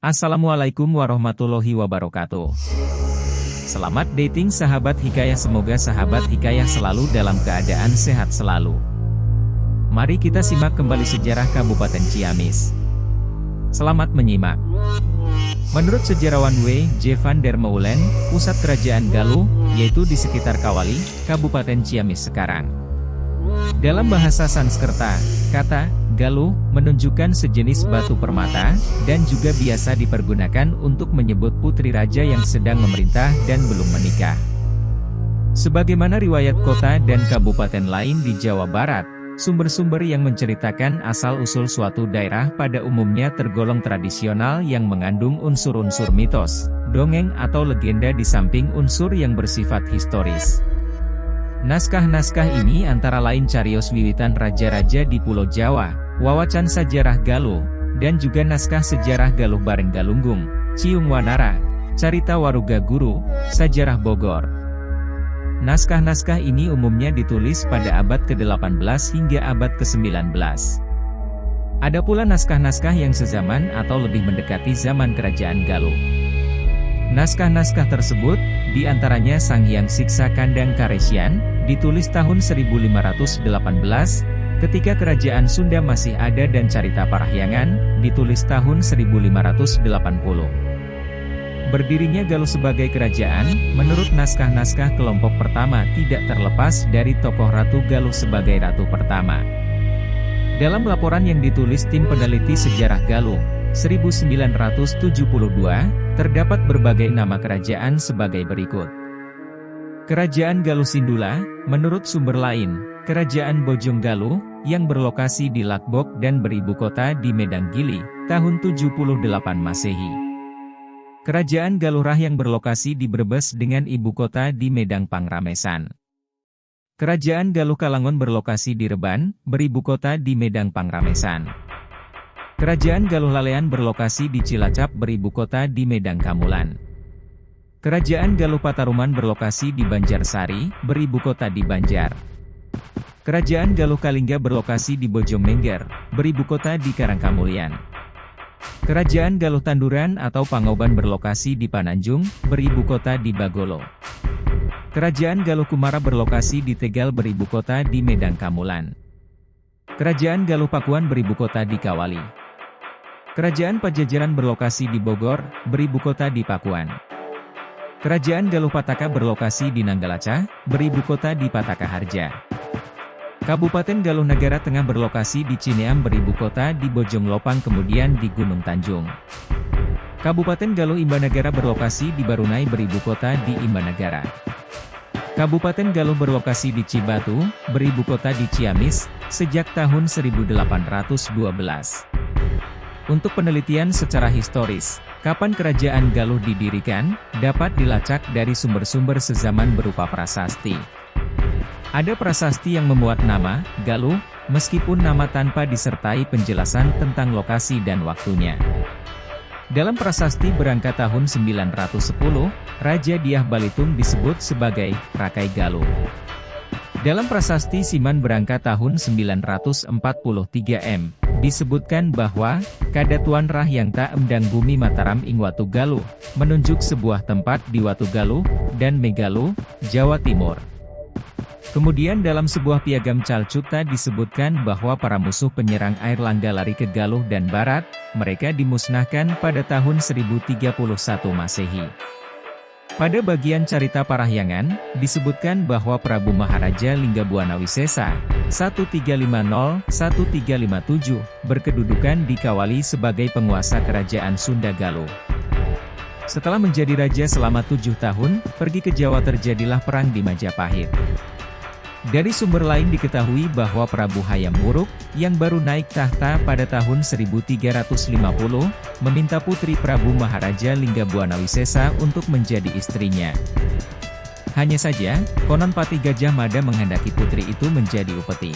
Assalamualaikum warahmatullahi wabarakatuh. Selamat dating sahabat Hikayah, semoga sahabat Hikayah selalu dalam keadaan sehat selalu. Mari kita simak kembali sejarah Kabupaten Ciamis. Selamat menyimak. Menurut sejarawan W. J. van der Meulen, pusat kerajaan Galuh, yaitu di sekitar Kawali, Kabupaten Ciamis sekarang. Dalam bahasa Sanskerta, kata Galuh menunjukkan sejenis batu permata, dan juga biasa dipergunakan untuk menyebut putri raja yang sedang memerintah dan belum menikah. Sebagaimana riwayat kota dan kabupaten lain di Jawa Barat, sumber-sumber yang menceritakan asal-usul suatu daerah pada umumnya tergolong tradisional yang mengandung unsur-unsur mitos, dongeng atau legenda di samping unsur yang bersifat historis. Naskah-naskah ini antara lain cariyos wiwitan raja-raja di Pulau Jawa, wawacan sajarah Galuh, dan juga naskah sejarah Galuh Bareng Galunggung, Ciung Wanara, Carita Waruga Guru, Sajarah Bogor. Naskah-naskah ini umumnya ditulis pada abad ke-18 hingga abad ke-19. Ada pula naskah-naskah yang sezaman atau lebih mendekati zaman kerajaan Galuh. Naskah-naskah tersebut, diantaranya Sang Hyang Siksa Kandang Karesyan, ditulis tahun 1518, ketika kerajaan Sunda masih ada, dan Carita Parahyangan, ditulis tahun 1580. Berdirinya Galuh sebagai kerajaan, menurut naskah-naskah kelompok pertama tidak terlepas dari tokoh Ratu Galuh sebagai Ratu pertama. Dalam laporan yang ditulis tim peneliti sejarah Galuh, 1972, terdapat berbagai nama kerajaan sebagai berikut. Kerajaan Galuh Sindula, menurut sumber lain, Kerajaan Bojong Galuh, yang berlokasi di Lakbok dan beribu kota di Medang Gili, tahun 78 Masehi. Kerajaan Galuh Rah yang berlokasi di Brebes dengan ibu kota di Medang Pangramesan. Kerajaan Galuh Kalangon berlokasi di Reban, beribu kota di Medang Pangramesan. Kerajaan Galuh Lalean berlokasi di Cilacap, beribu kota di Medang Kamulan. Kerajaan Galuh Pataruman berlokasi di Banjarsari, beribu kota di Banjar. Kerajaan Galuh Kalingga berlokasi di Bojongmengger, beribu kota di Karangkamulyan. Kerajaan Galuh Tanduran atau Pangoban berlokasi di Pananjung, beribu kota di Bagolo. Kerajaan Galuh Kumara berlokasi di Tegal, beribu kota di Medang Kamulan. Kerajaan Galuh Pakuan beribu kota di Kawali. Kerajaan Pajajaran berlokasi di Bogor, beribu kota di Pakuan. Kerajaan Galuh Pataka berlokasi di Nanggalaca, beribu kota di Patakaharja. Kabupaten Galuh Negara Tengah berlokasi di Cineam, beribu kota di Bojong Lopang kemudian di Gunung Tanjung. Kabupaten Galuh Imbanagara berlokasi di Barunai, beribu kota di Imbanagara. Kabupaten Galuh berlokasi di Cibatu, beribu kota di Ciamis, sejak tahun 1812. Untuk penelitian secara historis, kapan kerajaan Galuh didirikan, dapat dilacak dari sumber-sumber sezaman berupa prasasti. Ada prasasti yang memuat nama Galuh, meskipun nama tanpa disertai penjelasan tentang lokasi dan waktunya. Dalam prasasti Berangka tahun 910, Raja Diah Balitung disebut sebagai Rakai Galuh. Dalam prasasti Siman Berangka tahun 943 M, disebutkan bahwa, Kadatuan Rah yang tak emdang bumi Mataram ing Watu Galuh, menunjuk sebuah tempat di Watu Galuh, dan Megaluh, Jawa Timur. Kemudian dalam sebuah piagam Calcuta disebutkan bahwa para musuh penyerang Air Langga lari ke Galuh dan Barat, mereka dimusnahkan pada tahun 1031 Masehi. Pada bagian Carita Parahyangan, disebutkan bahwa Prabu Maharaja Linggabuana Wisesa, 1350-1357, berkedudukan di Kawali sebagai penguasa kerajaan Sunda Galuh. Setelah menjadi raja selama 7 tahun, pergi ke Jawa, terjadilah perang di Majapahit. Dari sumber lain diketahui bahwa Prabu Hayam Wuruk, yang baru naik tahta pada tahun 1350, meminta putri Prabu Maharaja Linggabuana Wisesa untuk menjadi istrinya. Hanya saja, konon Patih Gajah Mada menghendaki putri itu menjadi upeti.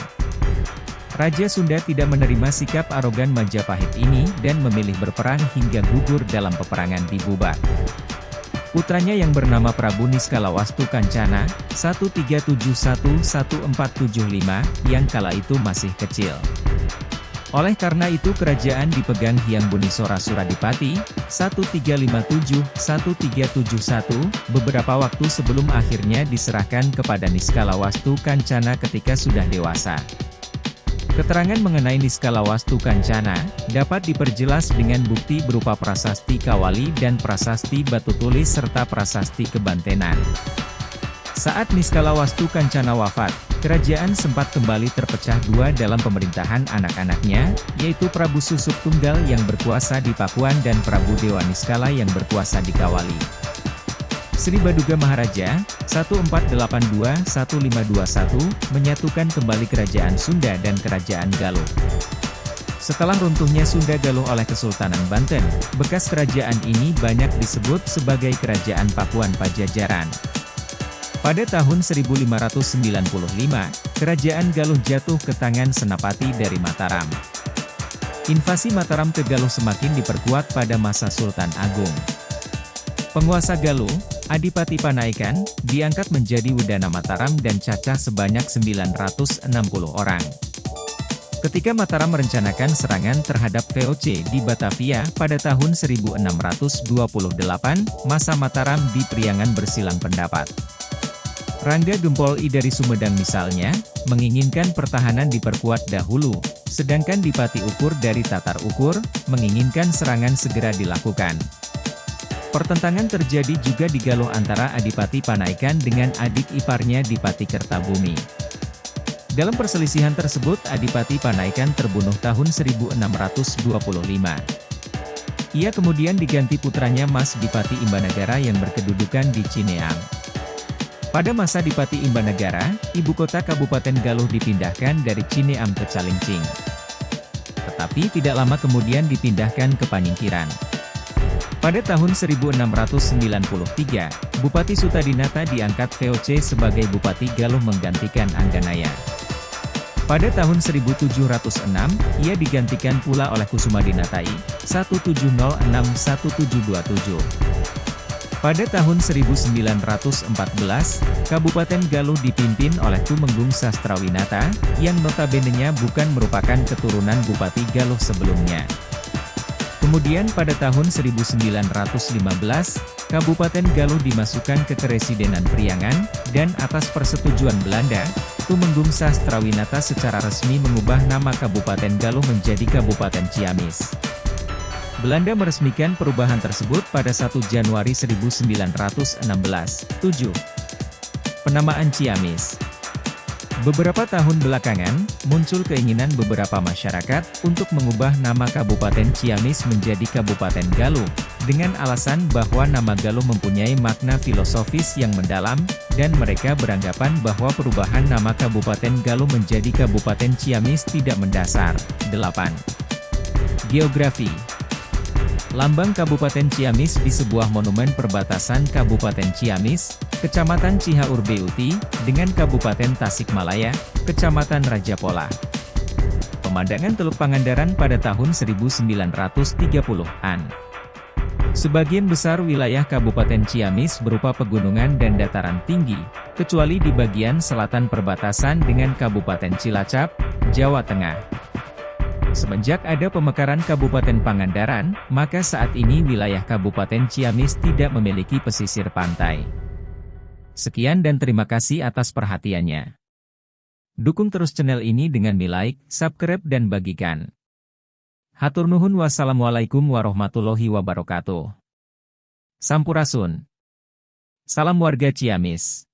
Raja Sunda tidak menerima sikap arogan Majapahit ini dan memilih berperang hingga gugur dalam peperangan di Bubak. Putranya yang bernama Prabu Niskalawastu Kancana, 1371-1475, yang kala itu masih kecil. Oleh karena itu kerajaan dipegang Hyang Bunisora Suradipati, 1357-1371, beberapa waktu sebelum akhirnya diserahkan kepada Niskalawastu Kancana ketika sudah dewasa. Keterangan mengenai Niskalawastu Kancana, dapat diperjelas dengan bukti berupa prasasti Kawali dan prasasti batu tulis serta prasasti Kebantenan. Saat Niskalawastu Kancana wafat, kerajaan sempat kembali terpecah dua dalam pemerintahan anak-anaknya, yaitu Prabu Susuk Tunggal yang berkuasa di Pakuan dan Prabu Dewa Niskala yang berkuasa di Kawali. Sri Baduga Maharaja, 1482-1521, menyatukan kembali kerajaan Sunda dan kerajaan Galuh. Setelah runtuhnya Sunda Galuh oleh Kesultanan Banten, bekas kerajaan ini banyak disebut sebagai Kerajaan Pakuan Pajajaran. Pada tahun 1595, Kerajaan Galuh jatuh ke tangan Senapati dari Mataram. Invasi Mataram ke Galuh semakin diperkuat pada masa Sultan Agung. Penguasa Galuh, Adipati Panaikan, diangkat menjadi Wedana Mataram dan cacah sebanyak 960 orang. Ketika Mataram merencanakan serangan terhadap VOC di Batavia pada tahun 1628, masa Mataram di Priangan bersilang pendapat. Rangga Gempol I dari Sumedang misalnya, menginginkan pertahanan diperkuat dahulu, sedangkan Dipati Ukur dari Tatar Ukur, menginginkan serangan segera dilakukan. Pertentangan terjadi juga di Galuh antara Adipati Panaikan dengan adik iparnya Dipati Kertabumi. Dalam perselisihan tersebut Adipati Panaikan terbunuh tahun 1625. Ia kemudian diganti putranya Mas Dipati Imbanagara yang berkedudukan di Cineang. Pada masa Dipati Imbanagara, ibu kota Kabupaten Galuh dipindahkan dari Cineam ke Calincing. Tetapi tidak lama kemudian dipindahkan ke Paningkiran. Pada tahun 1693, Bupati Sutadinata diangkat VOC sebagai Bupati Galuh menggantikan Angganaya. Pada tahun 1706, ia digantikan pula oleh Kusumadinatai, 1706-1727. Pada tahun 1914, Kabupaten Galuh dipimpin oleh Tumenggung Sastrawinata, yang notabenenya bukan merupakan keturunan Bupati Galuh sebelumnya. Kemudian pada tahun 1915, Kabupaten Galuh dimasukkan ke Keresidenan Priangan, dan atas persetujuan Belanda, Tumenggung Sastrawinata secara resmi mengubah nama Kabupaten Galuh menjadi Kabupaten Ciamis. Belanda meresmikan perubahan tersebut pada 1 Januari 1916. 7. Penamaan Ciamis. Beberapa tahun belakangan, muncul keinginan beberapa masyarakat untuk mengubah nama Kabupaten Ciamis menjadi Kabupaten Galuh, dengan alasan bahwa nama Galuh mempunyai makna filosofis yang mendalam, dan mereka beranggapan bahwa perubahan nama Kabupaten Galuh menjadi Kabupaten Ciamis tidak mendasar. 8. Geografi. Lambang Kabupaten Ciamis di sebuah monumen perbatasan Kabupaten Ciamis, Kecamatan Cihaur Beuti, dengan Kabupaten Tasikmalaya, Kecamatan Rajapola. Pemandangan Teluk Pangandaran pada tahun 1930-an. Sebagian besar wilayah Kabupaten Ciamis berupa pegunungan dan dataran tinggi, kecuali di bagian selatan perbatasan dengan Kabupaten Cilacap, Jawa Tengah. Semenjak ada pemekaran Kabupaten Pangandaran, maka saat ini wilayah Kabupaten Ciamis tidak memiliki pesisir pantai. Sekian dan terima kasih atas perhatiannya. Dukung terus channel ini dengan like, subscribe dan bagikan. Hatur nuhun, wassalamualaikum warahmatullahi wabarakatuh. Sampurasun. Salam warga Ciamis.